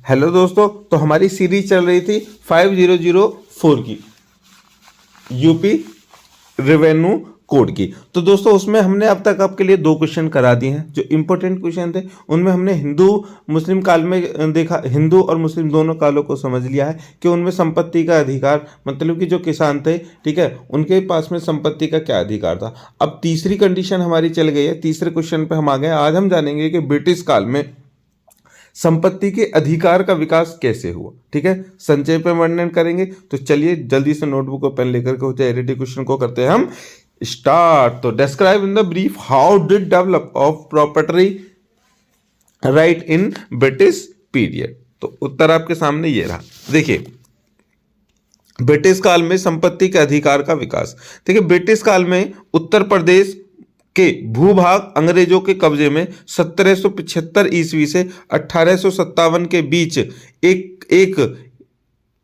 Hello दोस्तों, तो हमारी सीरीज चल रही थी 5004 की, यूपी रेवेन्यू कोड की। तो दोस्तों उसमें हमने अब तक आपके लिए 2 क्वेश्चन करा दिए हैं जो इंपॉर्टेंट क्वेश्चन थे। उनमें हमने हिंदू मुस्लिम काल में देखा, हिंदू और मुस्लिम दोनों कालों को समझ लिया है कि उनमें संपत्ति का अधिकार, मतलब कि जो किसान थे, ठीक है, उनके पास में संपत्ति का क्या अधिकार था। अब तीसरी कंडीशन हमारी चल गई है, तीसरे क्वेश्चन पे हम आ गए। आज हम जानेंगे कि ब्रिटिश काल में संपत्ति के अधिकार का विकास कैसे हुआ। ठीक है, संक्षेप में वर्णन करेंगे। तो चलिए जल्दी से नोटबुक और पेन लेकर के होते रेडी, क्वेश्चन को करते हैं हम स्टार्ट। तो describe in the brief how did develop of property right in British period. तो उत्तर आपके सामने ये रहा। देखिए, ब्रिटिश काल में संपत्ति के अधिकार का विकास। देखिए, ब्रिटिश काल में उत्तर प्रदेश के भूभाग अंग्रेजों के कब्जे में 1775 ईस्वी से 1857 के बीच एक एक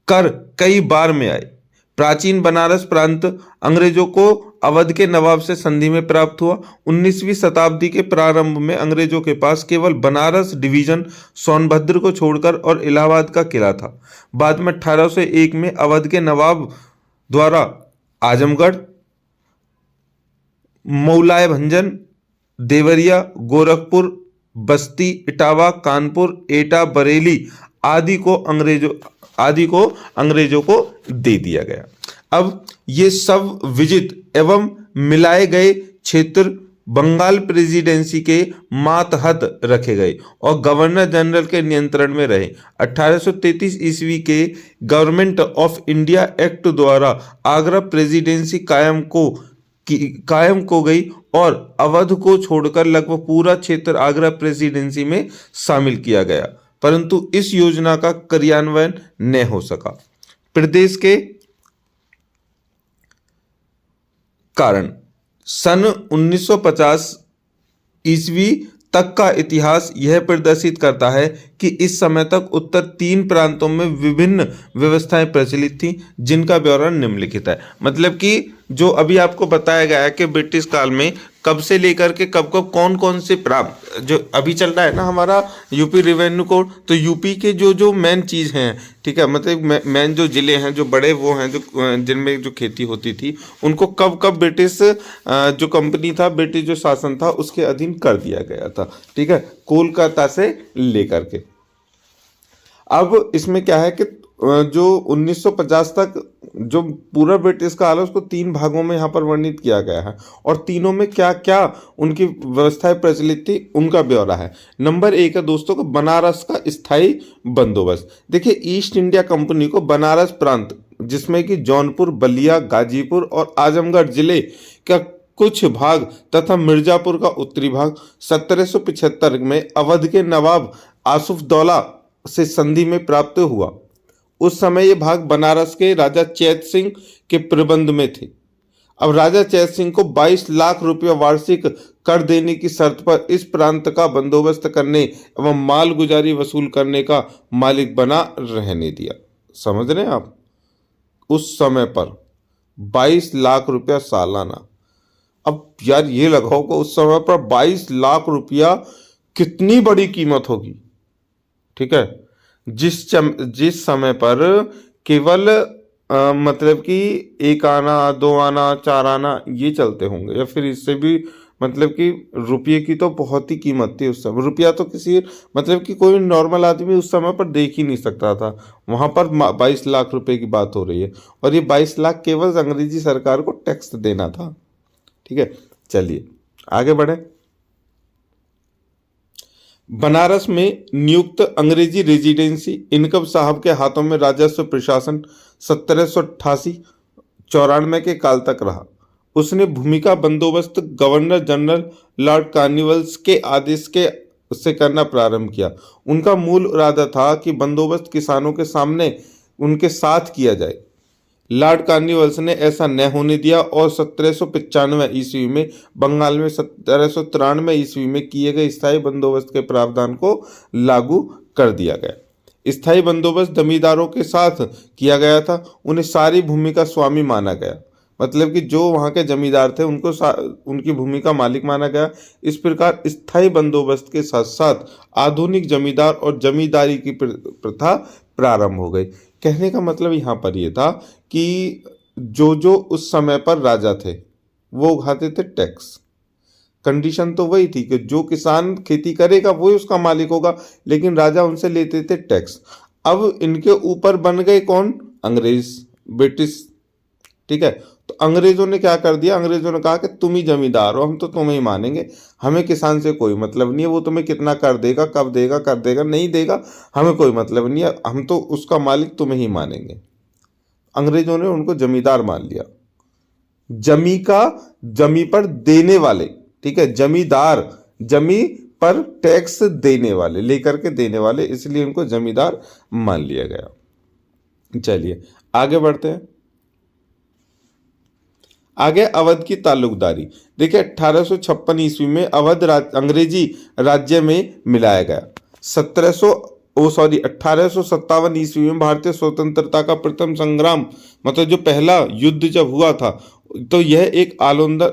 कर कई बार में आए। प्राचीन बनारस प्रांत अंग्रेजों को अवध के नवाब से संधि में प्राप्त हुआ। 19वीं शताब्दी के प्रारंभ में अंग्रेजों के पास केवल बनारस डिवीजन, सोनभद्र को छोड़कर और इलाहाबाद का किला था। बाद में 1801 में अवध के नवाब द्वारा आजमगढ़, मौलाए भंजन, देवरिया, गोरखपुर, बस्ती, इटावा, कानपुर, एटा, बरेली आदि को अंग्रेजों को दे दिया गया। अब ये सब विजित एवं मिलाए गए क्षेत्र बंगाल प्रेसिडेंसी के मातहत रखे गए और गवर्नर जनरल के नियंत्रण में रहे। 1833 ईस्वी के गवर्नमेंट ऑफ इंडिया एक्ट द्वारा आगरा प्रेसिडेंसी कायम को गई और अवध को छोड़कर लगभग पूरा क्षेत्र आगरा प्रेसिडेंसी में शामिल किया गया, परंतु इस योजना का क्रियान्वयन न हो सका। प्रदेश के कारण सन 1950 ईस्वी तक का इतिहास यह प्रदर्शित करता है कि इस समय तक उत्तर 3 प्रांतों में विभिन्न व्यवस्थाएं प्रचलित थीं, जिनका ब्यौरा निम्नलिखित है। मतलब कि जो अभी आपको बताया गया है कि ब्रिटिश काल में कब से लेकर के कब कब कौन कौन से प्रांत, जो अभी चल रहा है ना हमारा यूपी रेवेन्यू कोड, तो यूपी के जो जो मेन चीज़ हैं, ठीक है, मतलब मेन जो जिले हैं, जो बड़े वो हैं, जो जिनमें जो खेती होती थी, उनको कब कब ब्रिटिश जो कंपनी था, ब्रिटिश जो शासन था, उसके अधीन कर दिया गया था। ठीक है, कोलकाता से लेकर के। अब इसमें क्या है कि जो 1950 तक जो पूरा ब्रिटिश काल है उसको 3 भागों में यहाँ पर वर्णित किया गया है और तीनों में क्या क्या उनकी व्यवस्थाएं प्रचलित थी उनका ब्यौरा है। नंबर 1 है दोस्तों का बनारस का स्थायी बंदोबस्त। देखिए, ईस्ट इंडिया कंपनी को बनारस प्रांत, जिसमें कि जौनपुर, बलिया, गाजीपुर और आजमगढ़ जिले का कुछ भाग तथा मिर्जापुर का उत्तरी भाग 1775 में अवध के नवाब आसुफदौला से संधि में प्राप्त हुआ। उस समय ये भाग बनारस के राजा चैत सिंह के प्रबंध में थे। अब राजा चैत सिंह को 22 लाख रुपया वार्षिक कर देने की शर्त पर इस प्रांत का बंदोबस्त करने एवं माल गुजारी वसूल करने का मालिक बना रहने दिया। समझ रहे हैं आप? उस समय पर 22 लाख रुपया सालाना। अब यार ये लगाओ कि उस समय पर 22 लाख रुपया कितनी बड़ी कीमत होगी। ठीक है, जिस समय पर केवल मतलब कि 1 आना, 2 आना, 4 आना ये चलते होंगे, या फिर इससे भी, मतलब कि रुपये की तो बहुत ही कीमत थी उस समय। रुपया तो किसी, मतलब कि कोई नॉर्मल आदमी उस समय पर देख ही नहीं सकता था। वहाँ पर 22 लाख रुपए की बात हो रही है और ये 22 लाख केवल अंग्रेजी सरकार को टैक्स देना था। ठीक है, चलिए आगे बढ़े। बनारस में नियुक्त अंग्रेजी रेजिडेंसी इनकम साहब के हाथों में राजस्व प्रशासन 1788-94 के काल तक रहा। उसने भूमि का बंदोबस्त गवर्नर जनरल लॉर्ड कार्नवालिस के आदेश से करना प्रारंभ किया। उनका मूल इरादा था कि बंदोबस्त किसानों के सामने उनके साथ किया जाए। लॉर्ड कार्नवालिस ने ऐसा न होने दिया और 1795 ईस्वी में बंगाल में 1793 ईस्वी में किए गए स्थायी बंदोबस्त के प्रावधान को लागू कर दिया गया। स्थायी बंदोबस्त जमींदारों के साथ किया गया था। उन्हें सारी भूमि का स्वामी माना गया। मतलब कि जो वहाँ के जमींदार थे उनको उनकी भूमि का मालिक माना गया। इस प्रकार स्थायी बंदोबस्त के साथ साथ आधुनिक जमींदार और जमींदारी की प्रथा प्रारंभ हो गई। कहने का मतलब यहाँ पर ये था कि जो जो उस समय पर राजा थे वो उठाते थे टैक्स। कंडीशन तो वही थी कि जो किसान खेती करेगा वही उसका मालिक होगा, लेकिन राजा उनसे लेते थे टैक्स। अब इनके ऊपर बन गए कौन? अंग्रेज, ब्रिटिश। ठीक है, तो अंग्रेजों ने क्या कर दिया? अंग्रेजों ने कहा कि तुम ही जमींदार हो, हम तो तुम्हें ही मानेंगे, हमें किसान से कोई मतलब नहीं है, वो तुम्हें कितना कर देगा, कब देगा, कर देगा, नहीं देगा, हमें कोई मतलब नहीं है, हम तो उसका मालिक तुम्हें ही मानेंगे। अंग्रेजों ने उनको जमींदार मान लिया। जमी पर देने वाले, ठीक है, जमींदार, जमी पर टैक्स देने वाले, लेकर के देने वाले, इसलिए उनको जमींदार मान लिया गया। चलिए आगे बढ़ते हैं। आगे अवध की ताल्लुकदारी। देखिए 1856 ईस्वी में अवध अंग्रेजी राज्य में मिलाया गया। 1857 ईस्वी में भारतीय स्वतंत्रता का प्रथम संग्राम, मतलब जो पहला युद्ध जब हुआ था, तो यह एक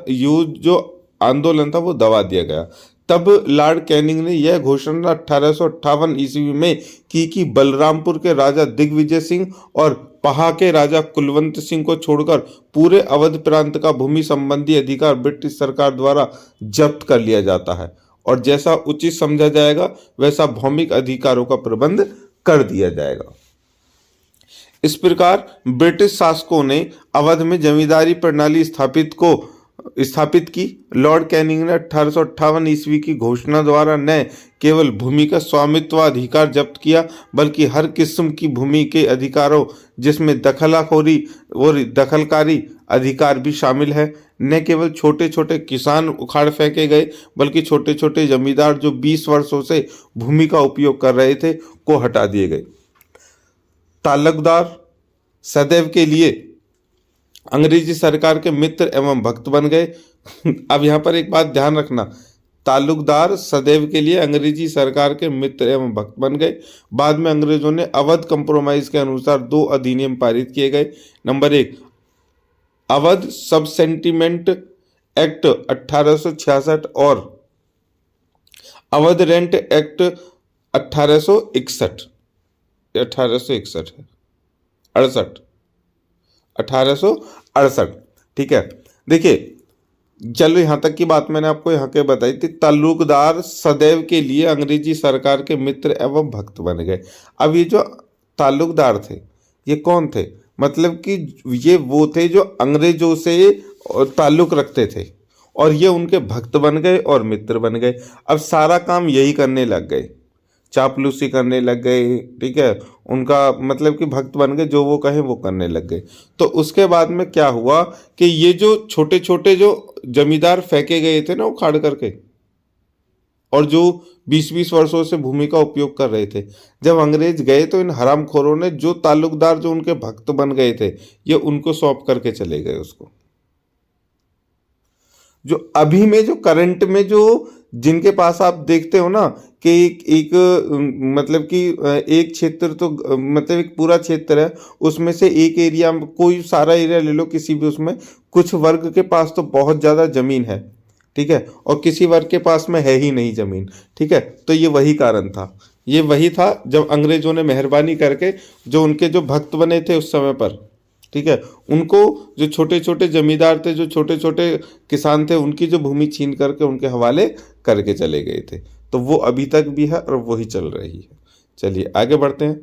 युद्ध जो आंदोलन था वो दबा दिया गया। तब लॉर्ड कैनिंग ने यह घोषणा 1858 ईस्वी में की कि बलरामपुर के राजा दिग्विजय सिंह और पहा के राजा कुलवंत सिंह को छोड़कर पूरे अवध प्रांत का भूमि संबंधी अधिकार ब्रिटिश सरकार द्वारा जब्त कर लिया जाता है और जैसा उचित समझा जाएगा वैसा भौमिक अधिकारों का प्रबंध कर दिया जाएगा। इस प्रकार ब्रिटिश शासकों ने अवध में जमींदारी प्रणाली स्थापित की। लॉर्ड कैनिंग ने 1858 ईस्वी की घोषणा द्वारा न केवल भूमि का स्वामित्वाधिकार जब्त किया बल्कि हर किस्म की भूमि के अधिकारों, जिसमें दखलखोरी और दखलकारी अधिकार भी शामिल है। न केवल छोटे छोटे किसान उखाड़ फेंके गए बल्कि छोटे छोटे जमींदार जो 20 वर्षों से भूमि का उपयोग कर रहे थे को हटा दिए गए। ताल्लुकदार सदैव के लिए अंग्रेजी सरकार के मित्र एवं भक्त बन गए। अब यहाँ पर एक बात ध्यान रखना, ताल्लुकदार सदैव के लिए अंग्रेजी सरकार के मित्र एवं भक्त बन गए। बाद में अंग्रेजों ने अवध कंप्रोमाइज के अनुसार 2 अधिनियम पारित किए गए। नंबर 1, अवध सब सेंटिमेंट एक्ट 1866 और अवध रेंट एक्ट 1861 1868। ठीक है, देखिए चलो यहाँ तक की बात मैंने आपको यहाँ के बताई थी। ताल्लुकदार सदैव के लिए अंग्रेजी सरकार के मित्र एवं भक्त बन गए। अब ये जो ताल्लुकदार थे ये कौन थे? मतलब कि ये वो थे जो अंग्रेजों से ताल्लुक रखते थे और ये उनके भक्त बन गए और मित्र बन गए। अब सारा काम यही करने लग गए, चापलूसी करने लग गए। ठीक है, उनका मतलब कि भक्त बन गए, जो वो कहे वो करने लग गए। तो उसके बाद में क्या हुआ कि ये जो छोटे छोटे जो जमींदार फेंके गए थे ना उखाड़ करके, और जो 20-20 वर्षों से भूमि का उपयोग कर रहे थे, जब अंग्रेज गए तो इन हरामखोरों ने जो ताल्लुकदार जो उनके भक्त बन गए थे ये उनको सौंप करके चले गए उसको। जो अभी में जो करंट में जो जिनके पास आप देखते हो ना कि एक मतलब कि एक क्षेत्र तो मतलब एक पूरा क्षेत्र है, उसमें से एक एरिया, कोई सारा एरिया ले लो किसी भी, उसमें कुछ वर्ग के पास तो बहुत ज़्यादा ज़मीन है, ठीक है, और किसी वर्ग के पास में है ही नहीं ज़मीन। ठीक है, तो ये वही कारण था, ये वही था जब अंग्रेजों ने मेहरबानी करके जो उनके जो भक्त बने थे उस समय पर, ठीक है, उनको जो छोटे छोटे जमींदार थे, जो छोटे छोटे किसान थे, उनकी जो भूमि छीन करके उनके हवाले करके चले गए थे। तो वो अभी तक भी है और वही चल रही है। चलिए आगे बढ़ते हैं।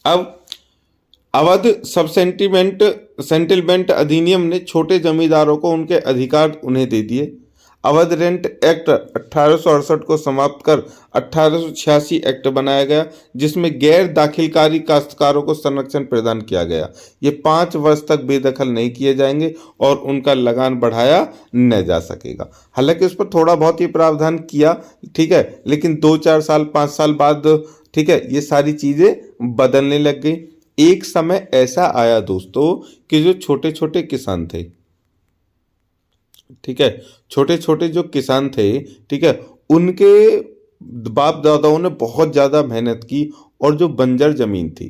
अब अवध सब सेंटिलमेंट अधिनियम ने छोटे जमींदारों को उनके अधिकार उन्हें दे दिए। अवध रेंट एक्ट 1868 को समाप्त कर 1886 एक्ट बनाया गया, जिसमें गैर दाखिलकारी काश्तकारों को संरक्षण प्रदान किया गया। ये 5 वर्ष तक बेदखल नहीं किए जाएंगे और उनका लगान बढ़ाया न जा सकेगा। हालांकि उस पर थोड़ा बहुत ही प्रावधान किया, ठीक है, लेकिन 2-4 साल 5 साल बाद, ठीक है, ये सारी चीज़ें बदलने लग गई। एक समय ऐसा आया दोस्तों कि जो छोटे छोटे किसान थे, ठीक है, छोटे छोटे जो किसान थे, ठीक है, उनके बाप दादाओं ने बहुत ज़्यादा मेहनत की और जो बंजर जमीन थी,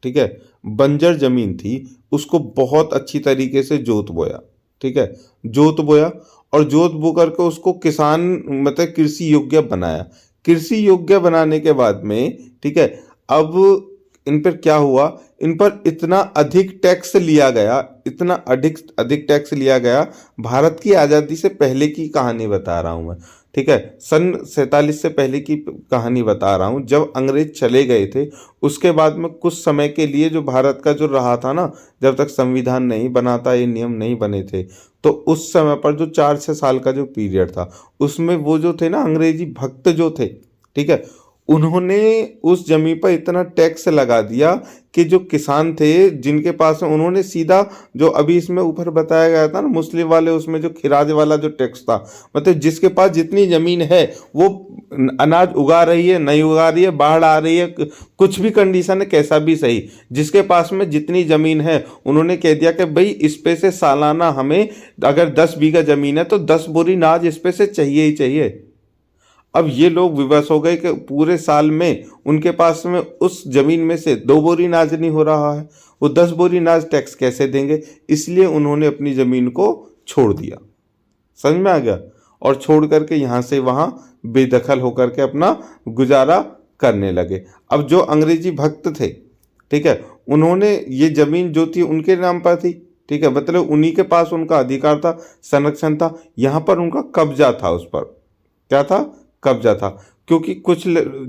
ठीक है, बंजर जमीन थी उसको बहुत अच्छी तरीके से जोत बोया, ठीक है, जोत बोया और जोत बो करके उसको किसान मतलब कृषि योग्य बनाया। कृषि योग्य बनाने के बाद में, ठीक है, अब इन पर क्या हुआ, इन पर इतना अधिक टैक्स लिया गया, इतना अधिक अधिक टैक्स लिया गया। भारत की आज़ादी से पहले की कहानी बता रहा हूँ मैं, ठीक है, सन 47 से पहले की कहानी बता रहा हूँ। जब अंग्रेज चले गए थे उसके बाद में कुछ समय के लिए जो भारत का जो रहा था ना, जब तक संविधान नहीं बना था, ये नियम नहीं बने थे, तो उस समय पर जो 4-6 साल का जो पीरियड था उसमें वो जो थे ना अंग्रेजी भक्त जो थे, ठीक है, उन्होंने उस जमीन पर इतना टैक्स लगा दिया कि जो किसान थे जिनके पास में, उन्होंने सीधा जो अभी इसमें ऊपर बताया गया था ना मुस्लिम वाले, उसमें जो खिराज वाला जो टैक्स था, मतलब जिसके पास जितनी जमीन है वो अनाज उगा रही है नहीं उगा रही है, बाढ़ आ रही है, कुछ भी कंडीशन है कैसा भी सही, जिसके पास में जितनी जमीन है उन्होंने कह दिया कि भाई इस पे से सालाना हमें अगर 10 बीघा जमीन है तो 10 बोरी अनाज इस पे से चाहिए ही चाहिए। अब ये लोग विवश हो गए कि पूरे साल में उनके पास में उस जमीन में से 2 बोरी अनाज नहीं हो रहा है, वो 10 बोरी अनाज टैक्स कैसे देंगे, इसलिए उन्होंने अपनी जमीन को छोड़ दिया। समझ में आ गया? और छोड़ करके यहाँ से वहाँ बेदखल होकर के अपना गुजारा करने लगे। अब जो अंग्रेजी भक्त थे, ठीक है, उन्होंने ये जमीन जो थी उनके नाम पर थी, ठीक है, मतलब उन्हीं के पास उनका अधिकार था, संरक्षण था, यहाँ पर उनका कब्जा था, उस पर क्या था, कब्जा था, क्योंकि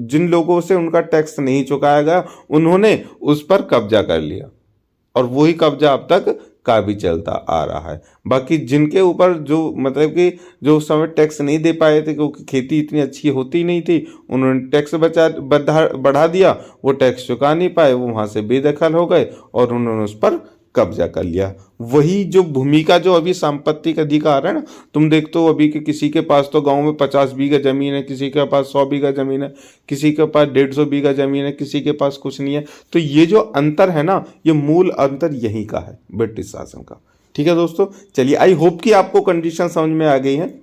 जिन लोगों से उनका टैक्स नहीं चुकाया गया उन्होंने उस पर कब्जा कर लिया और वही कब्जा अब तक का भी चलता आ रहा है। बाकी जिनके ऊपर जो मतलब कि जो उस समय टैक्स नहीं दे पाए थे क्योंकि खेती इतनी अच्छी होती नहीं थी, उन्होंने टैक्स बढ़ा दिया, वो टैक्स चुका नहीं पाए, वो वहाँ से बेदखल हो गए और उन्होंने उस पर कब्जा कर लिया। वही जो भूमि का जो अभी सांपत्तिक अधिकार है ना, तुम देखते हो अभी कि किसी के पास तो गांव में 50 बीघा जमीन है, किसी के पास 100 बीघा जमीन है, किसी के पास 150 बीघा जमीन है, किसी के पास कुछ नहीं है। तो ये जो अंतर है ना, ये मूल अंतर यही का है, ब्रिटिश शासन का। ठीक है दोस्तों, चलिए, आई होप कि आपको कंडीशन समझ में आ गई है।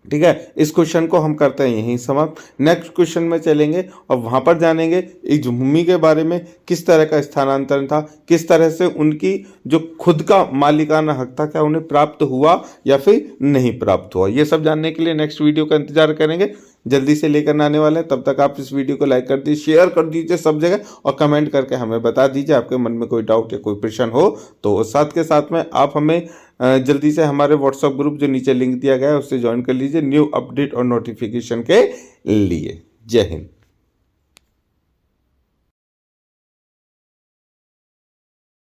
ठीक है, इस क्वेश्चन को हम करते हैं यहीं समाप्त। नेक्स्ट क्वेश्चन में चलेंगे और वहां पर जानेंगे एक भूमि के बारे में, किस तरह का स्थानांतरण था, किस तरह से उनकी जो खुद का मालिकाना हक था क्या उन्हें प्राप्त हुआ या फिर नहीं प्राप्त हुआ। ये सब जानने के लिए नेक्स्ट वीडियो का इंतजार करेंगे, जल्दी से लेकर आने वाले हैं। तब तक आप इस वीडियो को लाइक कर दीजिए, शेयर कर दीजिए सब जगह और कमेंट करके हमें बता दीजिए आपके मन में कोई डाउट या कोई प्रश्न हो तो। साथ के साथ में आप हमें जल्दी से हमारे व्हाट्सएप ग्रुप जो नीचे लिंक दिया गया है उससे ज्वाइन कर लीजिए न्यू अपडेट और नोटिफिकेशन के लिए। जय हिंद।